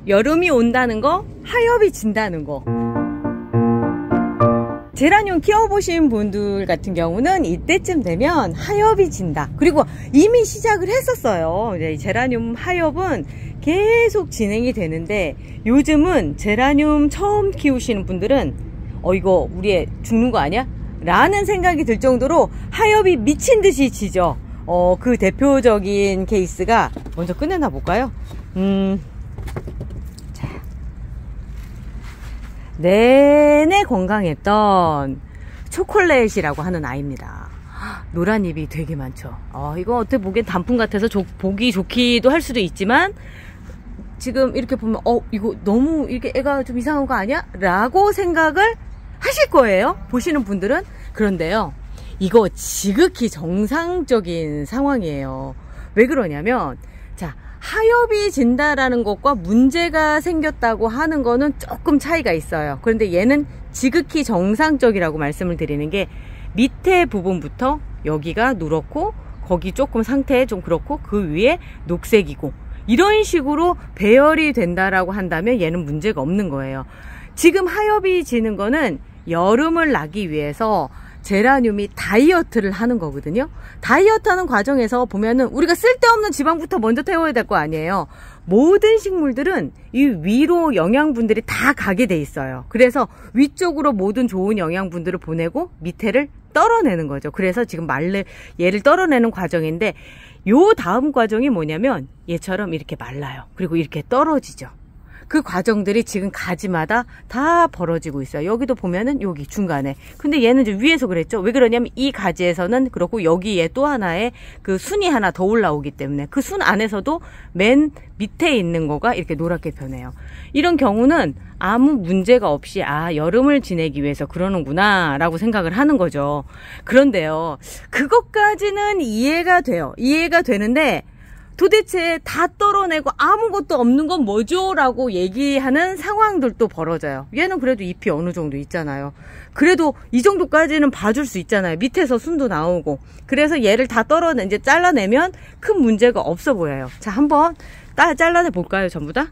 여름이 온다는 거, 하엽이 진다는 거. 제라늄 키워보신 분들 같은 경우는 이때쯤 되면 하엽이 진다. 그리고 이미 시작을 했었어요. 제라늄 하엽은 계속 진행이 되는데, 요즘은 제라늄 처음 키우시는 분들은 이거 우리 애 죽는 거 아니야? 라는 생각이 들 정도로 하엽이 미친 듯이 지죠. 그 대표적인 케이스가 먼저 꺼내나 볼까요? 자, 내내 건강했던 초콜릿이라고 하는 아이입니다. 노란 잎이 되게 많죠. 이거 어떻게 보기엔 단풍 같아서 보기 좋기도 할 수도 있지만, 지금 이렇게 보면 이거 너무 이게 애가 좀 이상한 거 아니야? 라고 생각을 하실 거예요, 보시는 분들은. 그런데요, 이거 지극히 정상적인 상황이에요. 왜 그러냐면, 자, 하엽이 진다라는 것과 문제가 생겼다고 하는 거는 조금 차이가 있어요. 그런데 얘는 지극히 정상적이라고 말씀을 드리는 게, 밑에 부분부터 여기가 누렇고 거기 조금 상태 좀 그렇고 그 위에 녹색이고, 이런 식으로 배열이 된다라고 한다면 얘는 문제가 없는 거예요. 지금 하엽이 지는 거는 여름을 나기 위해서 제라늄이 다이어트를 하는 거거든요. 다이어트 하는 과정에서 보면은 우리가 쓸데없는 지방부터 먼저 태워야 될 거 아니에요. 모든 식물들은 이 위로 영양분들이 다 가게 돼 있어요. 그래서 위쪽으로 모든 좋은 영양분들을 보내고 밑에를 떨어내는 거죠. 그래서 지금 얘를 떨어내는 과정인데, 요 다음 과정이 뭐냐면 얘처럼 이렇게 말라요. 그리고 이렇게 떨어지죠. 그 과정들이 지금 가지마다 다 벌어지고 있어요. 여기도 보면은 여기 중간에. 근데 얘는 이제 위에서 그랬죠. 왜 그러냐면 이 가지에서는 그렇고 여기에 또 하나의 그 순이 하나 더 올라오기 때문에 그 순 안에서도 맨 밑에 있는 거가 이렇게 노랗게 변해요. 이런 경우는 아무 문제가 없이 여름을 지내기 위해서 그러는구나 라고 생각을 하는 거죠. 그런데요, 그것까지는 이해가 돼요. 이해가 되는데, 도대체 다 떨어내고 아무것도 없는 건 뭐죠? 라고 얘기하는 상황들도 벌어져요. 얘는 그래도 잎이 어느 정도 있잖아요. 그래도 이 정도까지는 봐줄 수 있잖아요. 밑에서 순도 나오고. 그래서 얘를 다 이제 잘라내면 큰 문제가 없어 보여요. 자, 한번 잘라내 볼까요? 전부 다?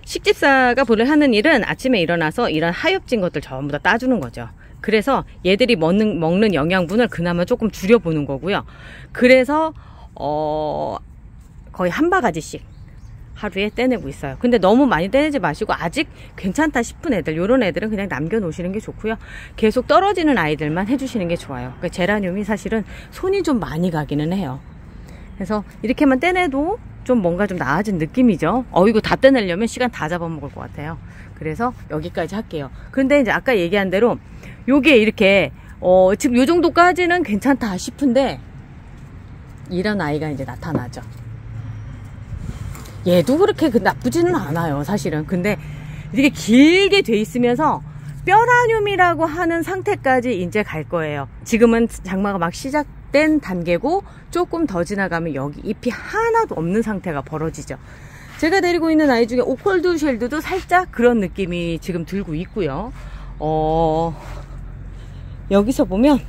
식집사가 본래 하는 일은 아침에 일어나서 이런 하엽진 것들 전부 다 따주는 거죠. 그래서 얘들이 먹는 영양분을 그나마 조금 줄여보는 거고요. 그래서 거의 한 바가지씩 하루에 떼내고 있어요. 근데 너무 많이 떼내지 마시고, 아직 괜찮다 싶은 애들, 요런 애들은 그냥 남겨놓으시는 게 좋고요. 계속 떨어지는 아이들만 해주시는 게 좋아요. 그러니까 제라늄이 사실은 손이 좀 많이 가기는 해요. 그래서 이렇게만 떼내도 좀 뭔가 좀 나아진 느낌이죠. 이거 다 떼내려면 시간 다 잡아먹을 것 같아요. 그래서 여기까지 할게요. 그런데 이제 아까 얘기한 대로 요게 이렇게 지금 요 정도까지는 괜찮다 싶은데, 이런 아이가 이제 나타나죠. 얘도 그렇게 나쁘지는 않아요, 사실은. 근데 이게 길게 돼 있으면서 뼈라늄이라고 하는 상태까지 이제 갈 거예요. 지금은 장마가 막 시작된 단계고, 조금 더 지나가면 여기 잎이 하나도 없는 상태가 벌어지죠. 제가 데리고 있는 아이 중에 오컬드 쉘드도 살짝 그런 느낌이 지금 들고 있고요. 여기서 보면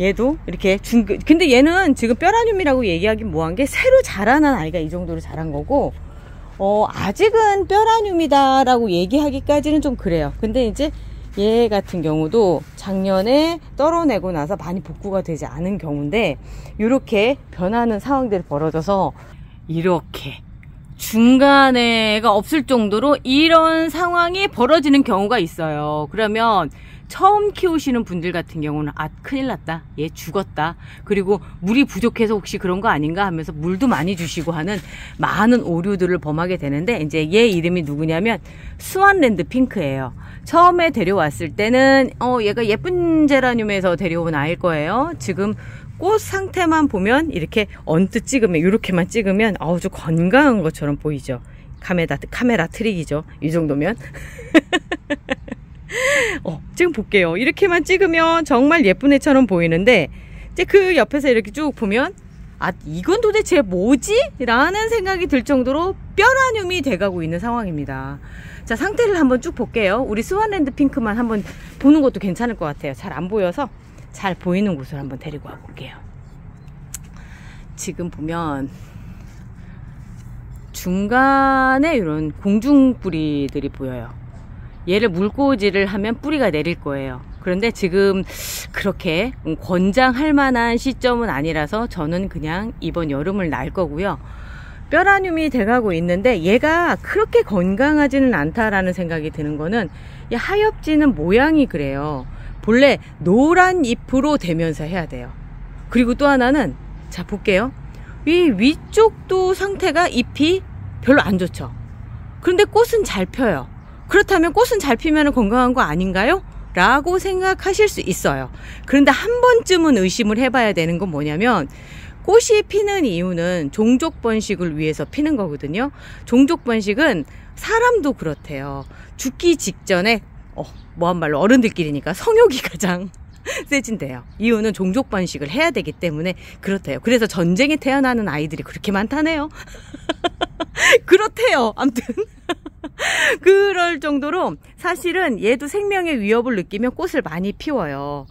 얘도 이렇게 근데 얘는 지금 뼈라늄이라고 얘기하기 뭐한 게, 새로 자라난 아이가 이 정도로 자란 거고, 아직은 뼈라늄이다 라고 얘기하기까지는 좀 그래요. 근데 이제 얘 같은 경우도 작년에 떨어내고 나서 많이 복구가 되지 않은 경우인데, 이렇게 변하는 상황들이 벌어져서 이렇게 중간에가 없을 정도로 이런 상황이 벌어지는 경우가 있어요. 그러면 처음 키우시는 분들 같은 경우는 큰일 났다, 얘 죽었다, 그리고 물이 부족해서 혹시 그런 거 아닌가 하면서 물도 많이 주시고 하는 많은 오류들을 범하게 되는데, 이제 얘 이름이 누구냐면 스완랜드 핑크예요. 처음에 데려왔을 때는 얘가 예쁜 제라늄에서 데려온 아이일 거예요. 지금 꽃 상태만 보면 이렇게 언뜻 찍으면, 이렇게만 찍으면 아주 건강한 것처럼 보이죠. 카메라 트릭이죠, 이 정도면. 지금 볼게요. 이렇게만 찍으면 정말 예쁜 애처럼 보이는데, 이제 그 옆에서 이렇게 쭉 보면 이건 도대체 뭐지? 라는 생각이 들 정도로 뼈라늄이 돼가고 있는 상황입니다. 자, 상태를 한번 쭉 볼게요. 우리 스완랜드 핑크만 한번 보는 것도 괜찮을 것 같아요. 잘 안 보여서 잘 보이는 곳을 한번 데리고 와 볼게요. 지금 보면 중간에 이런 공중뿌리들이 보여요. 얘를 물꽂이를 하면 뿌리가 내릴 거예요. 그런데 지금 그렇게 권장할 만한 시점은 아니라서 저는 그냥 이번 여름을 날 거고요. 뼈라늄이 돼가고 있는데 얘가 그렇게 건강하지는 않다라는 생각이 드는 거는 이 하엽지는 모양이 그래요. 본래 노란 잎으로 되면서 해야 돼요. 그리고 또 하나는 자 볼게요. 이 위쪽도 상태가 잎이 별로 안 좋죠. 그런데 꽃은 잘 펴요. 그렇다면 꽃은 잘 피면 건강한 거 아닌가요? 라고 생각하실 수 있어요. 그런데 한 번쯤은 의심을 해봐야 되는 건 뭐냐면 꽃이 피는 이유는 종족 번식을 위해서 피는 거거든요. 종족 번식은 사람도 그렇대요. 죽기 직전에 뭐한말로 어른들끼리니까 성욕이 가장 세진대요. 이유는 종족 번식을 해야 되기 때문에 그렇대요. 그래서 전쟁에 태어나는 아이들이 그렇게 많다네요. 그렇대요. 아무튼 그럴 정도로 사실은 얘도 생명의 위협을 느끼면 꽃을 많이 피워요.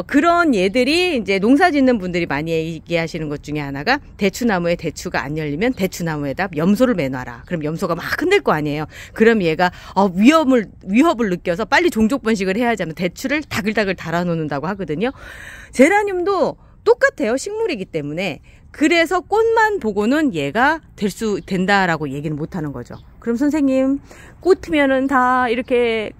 그런 얘들이 이제 농사 짓는 분들이 많이 얘기하시는 것 중에 하나가 대추나무에 대추가 안 열리면 대추나무에다 염소를 매놔라. 그럼 염소가 막 흔들 거 아니에요. 그럼 얘가 위협을 느껴서 빨리 종족 번식을 해야지 하면 대추를 다글다글 달아놓는다고 하거든요. 제라늄도 똑같아요. 식물이기 때문에. 그래서 꽃만 보고는 얘가 된다라고 얘기는 못하는 거죠. 그럼 선생님, 꽃 피면은 다 이렇게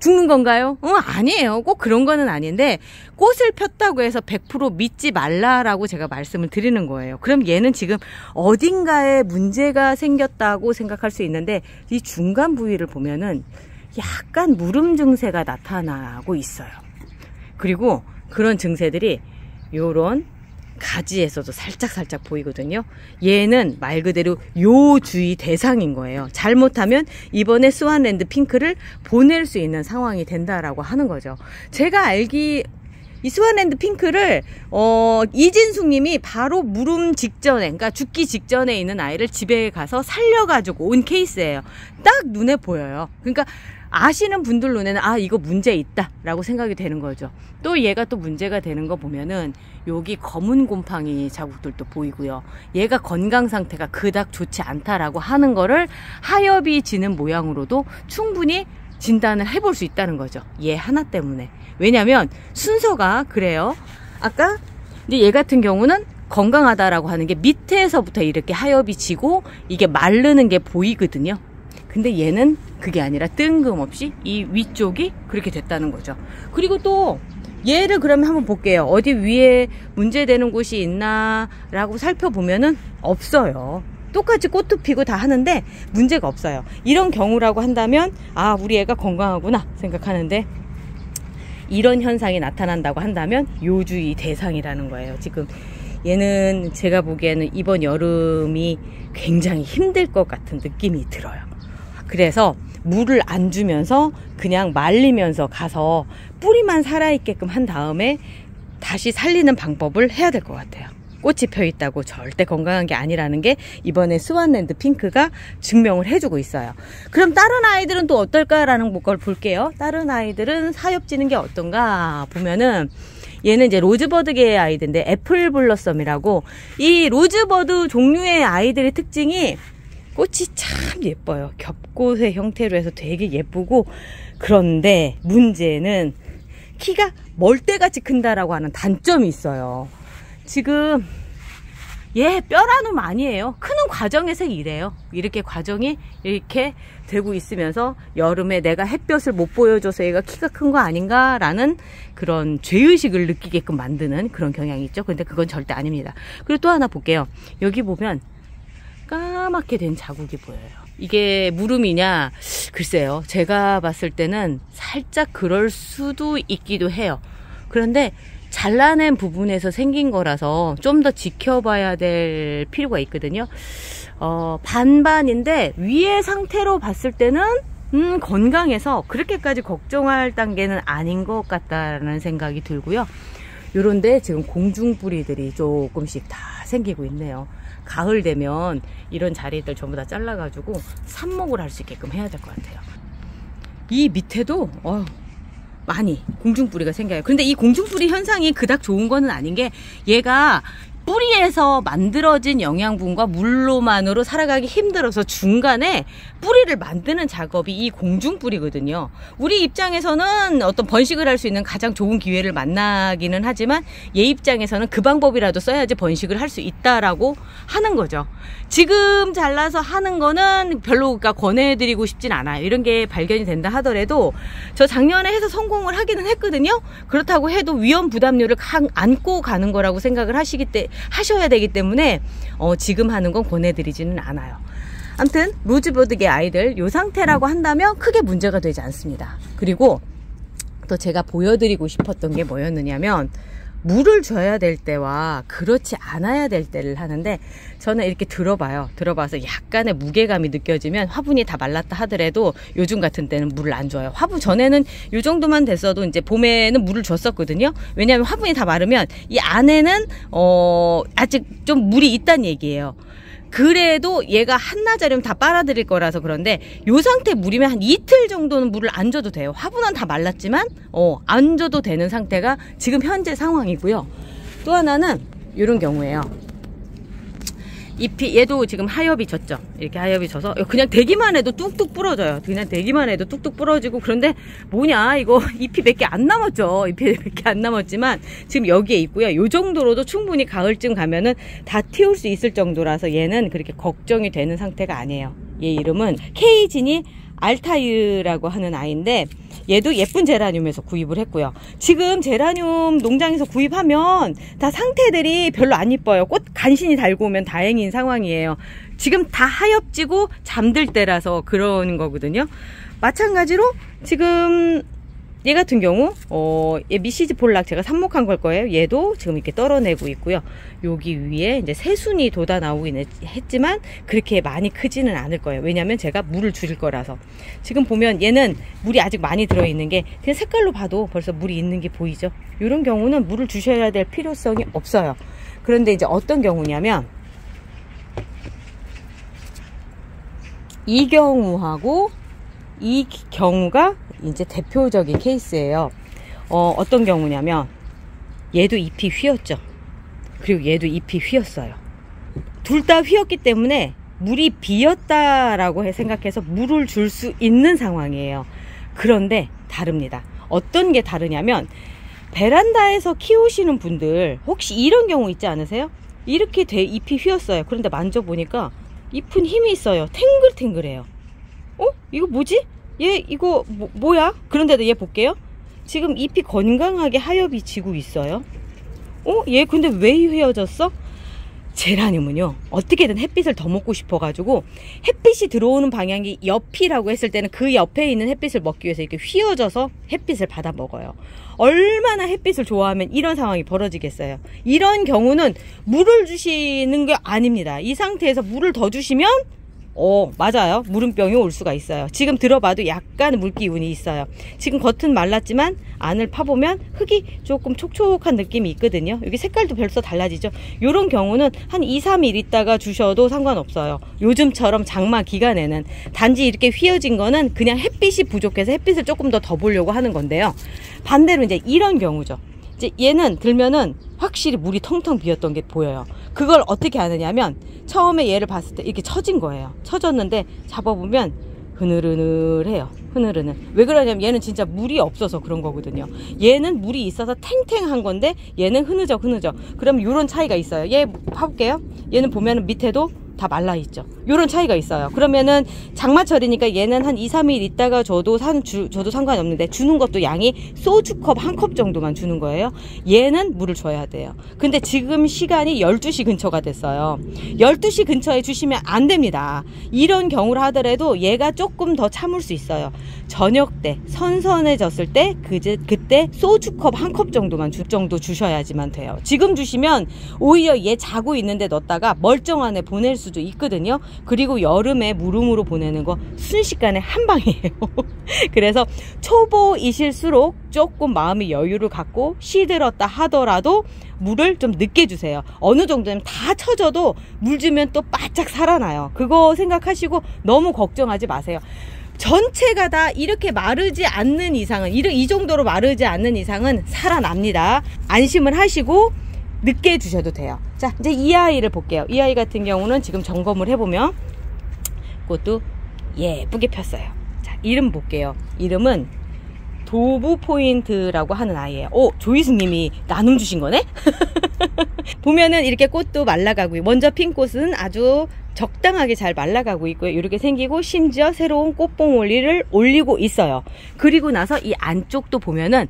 죽는 건가요? 아니에요. 꼭 그런 거는 아닌데 꽃을 폈다고 해서 100% 믿지 말라라고 제가 말씀을 드리는 거예요. 그럼 얘는 지금 어딘가에 문제가 생겼다고 생각할 수 있는데 이 중간 부위를 보면은 약간 무름 증세가 나타나고 있어요. 그리고 그런 증세들이 요런 가지에서도 살짝 보이거든요. 얘는 말 그대로 요주의 대상인 거예요. 잘못하면 이번에 스완랜드 핑크를 보낼 수 있는 상황이 된다라고 하는 거죠. 제가 이 스완랜드 핑크를 이진숙 님이 바로 물음 직전에, 그러니까 죽기 직전에 있는 아이를 집에 가서 살려가지고 온 케이스예요. 딱 눈에 보여요. 그러니까 아시는 분들 눈에는 이거 문제 있다 라고 생각이 되는 거죠. 또 얘가 또 문제가 되는 거 보면은 여기 검은 곰팡이 자국들도 보이고요. 얘가 건강 상태가 그닥 좋지 않다라고 하는 거를 하엽이 지는 모양으로도 충분히 진단을 해볼 수 있다는 거죠. 얘 하나 때문에. 왜냐면 순서가 그래요. 아까 근데 얘 같은 경우는 건강하다라고 하는 게 밑에서부터 이렇게 하엽이 지고 이게 마르는 게 보이거든요. 근데 얘는 그게 아니라 뜬금없이 이 위쪽이 그렇게 됐다는 거죠. 그리고 또 얘를 그러면 한번 볼게요. 어디 위에 문제되는 곳이 있나 라고 살펴보면은 없어요. 똑같이 꽃도 피고 다 하는데 문제가 없어요. 이런 경우라고 한다면 우리 애가 건강하구나 생각하는데 이런 현상이 나타난다고 한다면 요주의 대상이라는 거예요. 지금 얘는 제가 보기에는 이번 여름이 굉장히 힘들 것 같은 느낌이 들어요. 그래서 물을 안 주면서 그냥 말리면서 가서 뿌리만 살아있게끔 한 다음에 다시 살리는 방법을 해야 될 것 같아요. 꽃이 펴 있다고 절대 건강한 게 아니라는 게 이번에 스완랜드 핑크가 증명을 해주고 있어요. 그럼 다른 아이들은 또 어떨까라는 걸 볼게요. 다른 아이들은 하엽지는 게 어떤가 보면은 얘는 이제 로즈버드계의 아이들인데 애플블러썸이라고 이 로즈버드 종류의 아이들의 특징이 꽃이 참 예뻐요. 겹꽃의 형태로 해서 되게 예쁘고 그런데 문제는 키가 멀대같이 큰다라고 하는 단점이 있어요. 지금 얘 뼈라눔 아니에요. 크는 과정에서 이래요. 이렇게 과정이 이렇게 되고 있으면서 여름에 내가 햇볕을 못 보여줘서 얘가 키가 큰 거 아닌가 라는 그런 죄의식을 느끼게끔 만드는 그런 경향이 있죠. 근데 그건 절대 아닙니다. 그리고 또 하나 볼게요. 여기 보면 까맣게 된 자국이 보여요. 이게 무름이냐? 글쎄요. 제가 봤을 때는 살짝 그럴 수도 있기도 해요. 그런데 잘라낸 부분에서 생긴 거라서 좀 더 지켜봐야 될 필요가 있거든요. 반반인데 위의 상태로 봤을 때는 건강해서 그렇게까지 걱정할 단계는 아닌 것 같다는 생각이 들고요. 요런데 지금 공중뿌리들이 조금씩 다 생기고 있네요. 가을 되면 이런 자리들 전부 다 잘라가지고 삽목을 할 수 있게끔 해야 될 것 같아요. 이 밑에도 많이 공중뿌리가 생겨요. 근데 이 공중뿌리 현상이 그닥 좋은 거는 아닌 게 얘가 뿌리에서 만들어진 영양분과 물로만으로 살아가기 힘들어서 중간에 뿌리를 만드는 작업이 이 공중뿌리거든요. 우리 입장에서는 어떤 번식을 할 수 있는 가장 좋은 기회를 만나기는 하지만 얘 입장에서는 그 방법이라도 써야지 번식을 할 수 있다라고 하는 거죠. 지금 잘라서 하는 거는 별로 그러니까 권해드리고 싶진 않아요. 이런 게 발견이 된다 하더라도 저 작년에 해서 성공을 하기는 했거든요. 그렇다고 해도 위험 부담료를 안고 가는 거라고 생각을 하셔야 되기 때문에 지금 하는 건 권해드리지는 않아요. 아무튼 로즈버드계 아이들 이 상태라고 한다면 크게 문제가 되지 않습니다. 그리고 또 제가 보여드리고 싶었던 게 뭐였느냐면 물을 줘야 될 때와 그렇지 않아야 될 때를 하는데 저는 이렇게 들어봐서 약간의 무게감이 느껴지면 화분이 다 말랐다 하더라도 요즘 같은 때는 물을 안 줘요. 화분 전에는 요 정도만 됐어도 이제 봄에는 물을 줬었거든요. 왜냐하면 화분이 다 마르면 이 안에는 아직 좀 물이 있다는 얘기예요. 그래도 얘가 한나절이면 다 빨아들일 거라서 그런데 요 상태 물이면 한 이틀 정도는 물을 안 줘도 돼요. 화분은 다 말랐지만 안 줘도 되는 상태가 지금 현재 상황이고요. 또 하나는 이런 경우예요. 잎이 얘도 지금 하엽이 졌죠. 이렇게 하엽이 져서 그냥 대기만 해도 뚝뚝 부러져요. 그냥 대기만 해도 뚝뚝 부러지고 그런데 뭐냐 이거 잎이 몇 개 안 남았죠. 잎이 몇 개 안 남았지만 지금 여기에 있고요. 요 정도로도 충분히 가을쯤 가면은 다 틔울 수 있을 정도라서 얘는 그렇게 걱정이 되는 상태가 아니에요. 얘 이름은 케이지니 알타이라고 하는 아이인데 얘도 예쁜 제라늄에서 구입을 했고요. 지금 제라늄 농장에서 구입하면 다 상태들이 별로 안 이뻐요. 꽃 간신히 달고 오면 다행인 상황이에요. 지금 다 하엽지고 잠들 때라서 그런 거거든요. 마찬가지로 지금 얘 같은 경우 얘 미시즈 폴락 제가 삽목한 걸 거예요. 얘도 지금 이렇게 떨어내고 있고요. 여기 위에 이제 새순이 돋아 나오긴 했지만 그렇게 많이 크지는 않을 거예요. 왜냐면 제가 물을 줄일 거라서. 지금 보면 얘는 물이 아직 많이 들어있는 게 그냥 색깔로 봐도 벌써 물이 있는 게 보이죠. 이런 경우는 물을 주셔야 될 필요성이 없어요. 그런데 이제 어떤 경우냐면 이 경우하고 이 경우가 이제 대표적인 케이스예요. 어떤 경우냐면 얘도 잎이 휘었죠. 그리고 얘도 잎이 휘었어요. 둘 다 휘었기 때문에 물이 비었다라고 생각해서 물을 줄 수 있는 상황이에요. 그런데 다릅니다. 어떤 게 다르냐면 베란다에서 키우시는 분들 혹시 이런 경우 있지 않으세요? 이렇게 잎이 휘었어요. 그런데 만져보니까 잎은 힘이 있어요. 탱글탱글해요. 이거 뭐지? 얘 이거 뭐야? 그런데도 얘 볼게요. 지금 잎이 건강하게 하엽이 지고 있어요. 얘 근데 왜 휘어졌어? 제라늄은요 어떻게든 햇빛을 더 먹고 싶어 가지고 햇빛이 들어오는 방향이 옆이라고 했을 때는 그 옆에 있는 햇빛을 먹기 위해서 이렇게 휘어져서 햇빛을 받아 먹어요. 얼마나 햇빛을 좋아하면 이런 상황이 벌어지겠어요. 이런 경우는 물을 주시는 게 아닙니다. 이 상태에서 물을 더 주시면 맞아요. 무름병이 올 수가 있어요. 지금 들어봐도 약간 물기운이 있어요. 지금 겉은 말랐지만 안을 파보면 흙이 조금 촉촉한 느낌이 있거든요. 여기 색깔도 벌써 달라지죠. 이런 경우는 한 2-3일 있다가 주셔도 상관없어요. 요즘처럼 장마 기간에는 단지 이렇게 휘어진 거는 그냥 햇빛이 부족해서 햇빛을 조금 더 보려고 하는 건데요. 반대로 이제 이런 경우죠. 이제 얘는 들면은 확실히 물이 텅텅 비었던 게 보여요. 그걸 어떻게 아느냐면 처음에 얘를 봤을 때 이렇게 처진 거예요. 처졌는데 잡아보면 흐느르느해요. 흐느르느. 왜 그러냐면 얘는 진짜 물이 없어서 그런 거거든요. 얘는 물이 있어서 탱탱한 건데 얘는 흐느적. 그럼 이런 차이가 있어요. 얘 봐볼게요. 얘는 보면은 밑에도 다 말라있죠. 요런 차이가 있어요. 그러면은 장마철이니까 얘는 한 2-3일 있다가 줘도 상관없는데 주는 것도 양이 소주컵 1컵 정도만 주는 거예요. 얘는 물을 줘야 돼요. 근데 지금 시간이 12시 근처가 됐어요. 12시 근처에 주시면 안 됩니다. 이런 경우를 하더라도 얘가 조금 더 참을 수 있어요. 저녁 때 선선해졌을 때 그때 소주컵 1컵 정도만 주셔야지만 돼요. 지금 주시면 오히려 얘 자고 있는데 넣었다가 멀쩡한 애 보낼 수도 있거든요. 그리고 여름에 무름으로 보내는 거 순식간에 한 방이에요. 그래서 초보이실수록 조금 마음의 여유를 갖고 시들었다 하더라도 물을 좀 늦게 주세요. 어느 정도는 다 처져도 물 주면 또 바짝 살아나요. 그거 생각하시고 너무 걱정하지 마세요. 전체가 다 이렇게 마르지 않는 이상은 이 정도로 마르지 않는 이상은 살아납니다. 안심을 하시고 늦게 주셔도 돼요. 자, 이제 이 아이를 볼게요. 이 아이 같은 경우는 지금 점검을 해보면 꽃도 예쁘게 폈어요. 자, 이름 볼게요. 이름은 도브 포인트라고 하는 아이예요. 오, 조이수님이 나눔 주신 거네? 보면은 이렇게 꽃도 말라가고, 먼저 핀 꽃은 아주 적당하게 잘 말라가고 있고요. 이렇게 생기고, 심지어 새로운 꽃봉오리를 올리고 있어요. 그리고 나서 이 안쪽도 보면은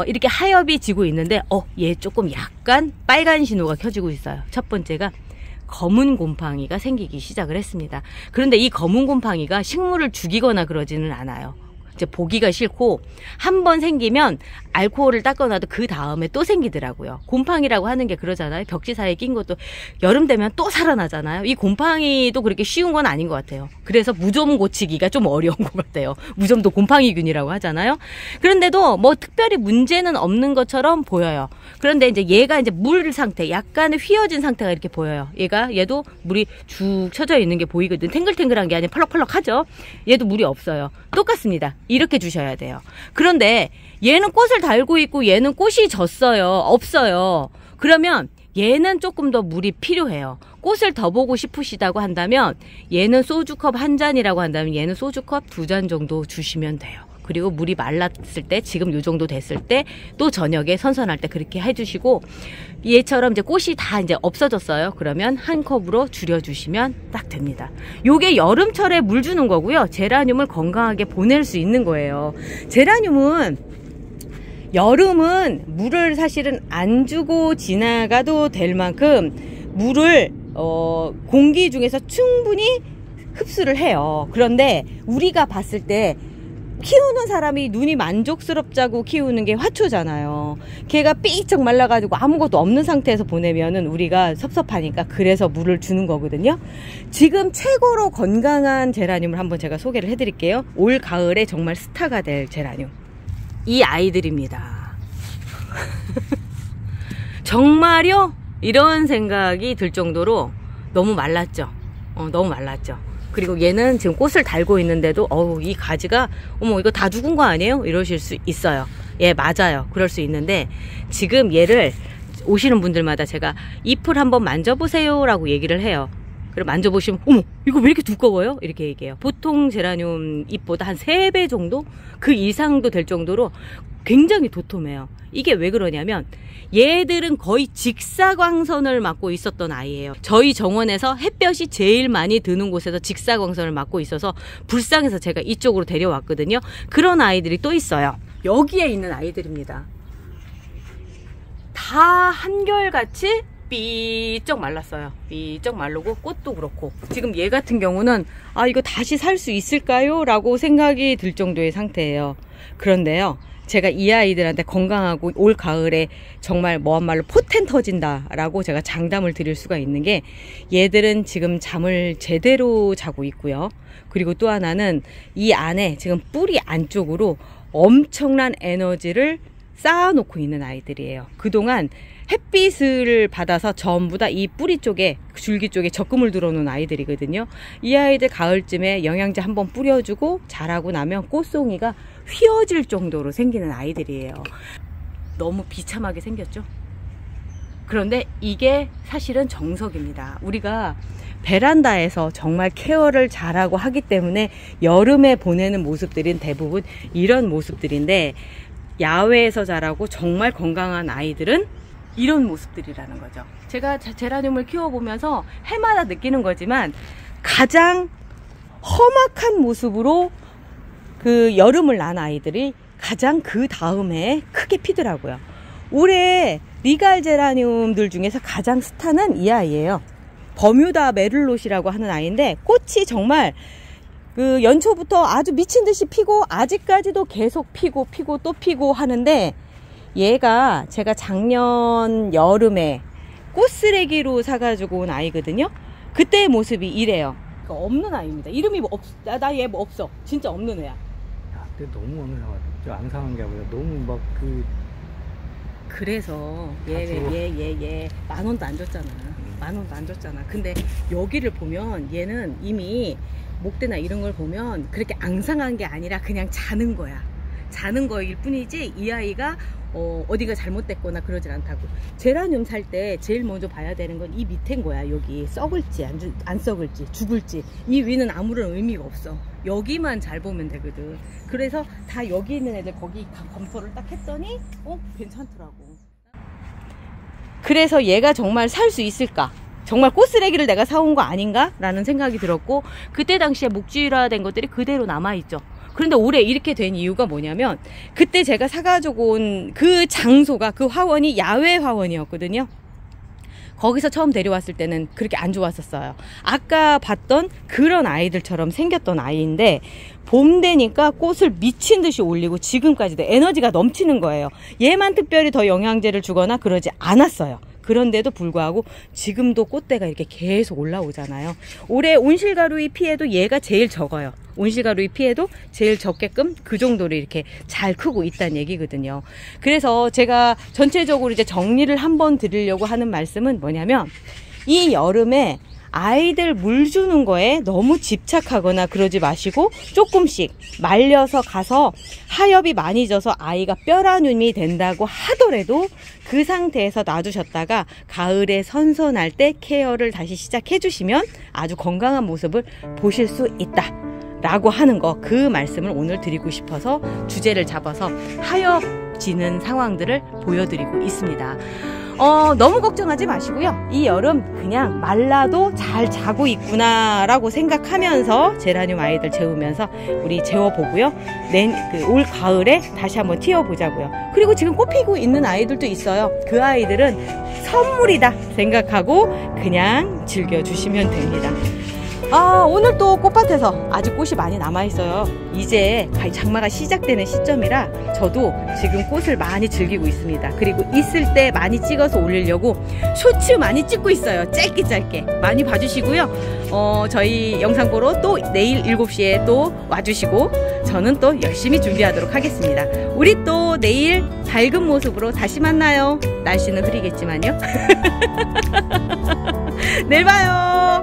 이렇게 하엽이 지고 있는데 얘 조금 약간 빨간 신호가 켜지고 있어요. 첫 번째가 검은 곰팡이가 생기기 시작을 했습니다. 그런데 이 검은 곰팡이가 식물을 죽이거나 그러지는 않아요. 이제 보기가 싫고, 한번 생기면 알코올을 닦아놔도 그 다음에 또 생기더라고요. 곰팡이라고 하는 게 그러잖아요. 벽지 사이에 낀 것도 여름 되면 또 살아나잖아요. 이 곰팡이도 그렇게 쉬운 건 아닌 것 같아요. 그래서 무좀 고치기가 좀 어려운 것 같아요. 무좀도 곰팡이균이라고 하잖아요. 그런데도 뭐 특별히 문제는 없는 것처럼 보여요. 그런데 이제 얘가 이제 물 상태, 약간의 휘어진 상태가 이렇게 보여요. 얘도 물이 죽 쳐져 있는 게 보이거든. 탱글탱글한 게 아니라 펄럭펄럭하죠. 얘도 물이 없어요. 똑같습니다. 이렇게 주셔야 돼요. 그런데 얘는 꽃을 달고 있고 얘는 꽃이 졌어요. 없어요. 그러면 얘는 조금 더 물이 필요해요. 꽃을 더 보고 싶으시다고 한다면 얘는 소주컵 1잔이라고 한다면 얘는 소주컵 2잔 정도 주시면 돼요. 그리고 물이 말랐을 때, 지금 요 정도 됐을 때, 또 저녁에 선선할 때 그렇게 해주시고, 얘처럼 이제 꽃이 다 이제 없어졌어요. 그러면 한 컵으로 줄여주시면 딱 됩니다. 요게 여름철에 물 주는 거고요. 제라늄을 건강하게 보낼 수 있는 거예요. 제라늄은 여름은 물을 사실은 안 주고 지나가도 될 만큼 물을 공기 중에서 충분히 흡수를 해요. 그런데 우리가 봤을 때 키우는 사람이 눈이 만족스럽자고 키우는 게 화초잖아요. 걔가 삐쩍 말라가지고 아무것도 없는 상태에서 보내면은 우리가 섭섭하니까, 그래서 물을 주는 거거든요. 지금 최고로 건강한 제라늄을 한번 제가 소개를 해드릴게요. 올 가을에 정말 스타가 될 제라늄, 이 아이들입니다. 정말요? 이런 생각이 들 정도로 너무 말랐죠. 너무 말랐죠. 그리고 얘는 지금 꽃을 달고 있는데도 이 가지가 이거 다 죽은 거 아니에요? 이러실 수 있어요. 예, 맞아요. 그럴 수 있는데, 지금 얘를 오시는 분들마다 제가 잎을 한번 만져보세요 라고 얘기를 해요. 그리고 만져보시면 어머, 이거 왜 이렇게 두꺼워요? 이렇게 얘기해요. 보통 제라늄 잎보다 한 3배 정도? 그 이상도 될 정도로 굉장히 도톰해요. 이게 왜 그러냐면 얘들은 거의 직사광선을 맞고 있었던 아이예요. 저희 정원에서 햇볕이 제일 많이 드는 곳에서 직사광선을 맞고 있어서 불쌍해서 제가 이쪽으로 데려왔거든요. 그런 아이들이 또 있어요. 여기에 있는 아이들입니다. 다 한결같이 삐쩍 말랐어요. 삐쩍 마르고 꽃도 그렇고, 지금 얘 같은 경우는 이거 다시 살 수 있을까요? 라고 생각이 들 정도의 상태예요. 그런데요, 제가 이 아이들한테 건강하고 올 가을에 정말 뭐한말로 포텐 터진다 라고 제가 장담을 드릴 수가 있는 게, 얘들은 지금 잠을 제대로 자고 있고요. 그리고 또 하나는 이 안에 지금 뿌리 안쪽으로 엄청난 에너지를 쌓아놓고 있는 아이들이에요. 그동안 햇빛을 받아서 전부 다 이 뿌리 쪽에, 줄기 쪽에 적금을 들어놓은 아이들이거든요. 이 아이들 가을쯤에 영양제 한번 뿌려주고 자라고 나면 꽃송이가 휘어질 정도로 생기는 아이들이에요. 너무 비참하게 생겼죠? 그런데 이게 사실은 정석입니다. 우리가 베란다에서 정말 케어를 잘하고 하기 때문에 여름에 보내는 모습들은 대부분 이런 모습들인데, 야외에서 자라고 정말 건강한 아이들은 이런 모습들이라는 거죠. 제가 제라늄을 키워보면서 해마다 느끼는 거지만 가장 험악한 모습으로 그 여름을 난 아이들이 가장 그 다음에 크게 피더라고요. 올해 리갈 제라늄들 중에서 가장 스타는 이 아이예요. 버뮤다 메를롯이라고 하는 아이인데, 꽃이 정말 그 연초부터 아주 미친 듯이 피고 아직까지도 계속 피고 또 피고 하는데, 얘가 제가 작년 여름에 꽃쓰레기로 사가지고 온 아이거든요. 그때의 모습이 이래요. 없는 아이입니다. 이름이 나 얘 뭐 없어. 진짜 없는 애야. 근데 너무 앙상한 게 아니라 너무 그래서 얘 10,000원도 안 줬잖아. 10,000원도 안 줬잖아. 근데 여기를 보면 얘는 이미 목대나 이런 걸 보면 그렇게 앙상한 게 아니라 그냥 자는 거야. 자는 거일 뿐이지 이 아이가 어디가 잘못됐거나 그러진 않다고. 제라늄 살 때 제일 먼저 봐야 되는 건 이 밑에인 거야. 여기 썩을지 안 썩을지 죽을지. 이 위는 아무런 의미가 없어. 여기만 잘 보면 되거든. 그래서 다 여기 있는 애들 거기 검토를 딱 했더니 괜찮더라고. 그래서 얘가 정말 살 수 있을까? 정말 꽃쓰레기를 내가 사온 거 아닌가? 라는 생각이 들었고, 그때 당시에 목줄화된 것들이 그대로 남아있죠. 그런데 올해 이렇게 된 이유가 뭐냐면, 그때 제가 사가지고 온 그 장소가, 그 화원이 야외 화원이었거든요. 거기서 처음 데려왔을 때는 그렇게 안 좋았었어요. 아까 봤던 그런 아이들처럼 생겼던 아이인데, 봄 되니까 꽃을 미친 듯이 올리고 지금까지도 에너지가 넘치는 거예요. 얘만 특별히 더 영양제를 주거나 그러지 않았어요. 그런데도 불구하고 지금도 꽃대가 이렇게 계속 올라오잖아요. 올해 온실가루의 피해도 얘가 제일 적어요. 온실가루의 피해도 제일 적게끔 그 정도로 이렇게 잘 크고 있다는 얘기거든요. 그래서 제가 전체적으로 이제 정리를 한번 드리려고 하는 말씀은 뭐냐면, 이 여름에 아이들 물 주는 거에 너무 집착하거나 그러지 마시고, 조금씩 말려서 가서 하엽이 많이 져서 아이가 뼈라늄이 된다고 하더라도 그 상태에서 놔두셨다가 가을에 선선할 때 케어를 다시 시작해 주시면 아주 건강한 모습을 보실 수 있다 라고 하는 거, 그 말씀을 오늘 드리고 싶어서 주제를 잡아서 하엽 지는 상황들을 보여드리고 있습니다. 너무 걱정하지 마시고요. 이 여름 그냥 말라도 잘 자고 있구나 라고 생각하면서 제라늄 아이들 재우면서 우리 재워보고요. 올 가을에 다시 한번 튀어보자고요. 그리고 지금 꽃 피고 있는 아이들도 있어요. 그 아이들은 선물이다 생각하고 그냥 즐겨주시면 됩니다. 오늘 또 꽃밭에서 아직 꽃이 많이 남아있어요. 이제 장마가 시작되는 시점이라 저도 지금 꽃을 많이 즐기고 있습니다. 그리고 있을 때 많이 찍어서 올리려고 쇼츠 많이 찍고 있어요. 짧게 많이 봐주시고요. 저희 영상 보러 또 내일 7시에 또 와주시고 저는 또 열심히 준비하도록 하겠습니다. 우리 또 내일 밝은 모습으로 다시 만나요. 날씨는 흐리겠지만요. 내일 봐요.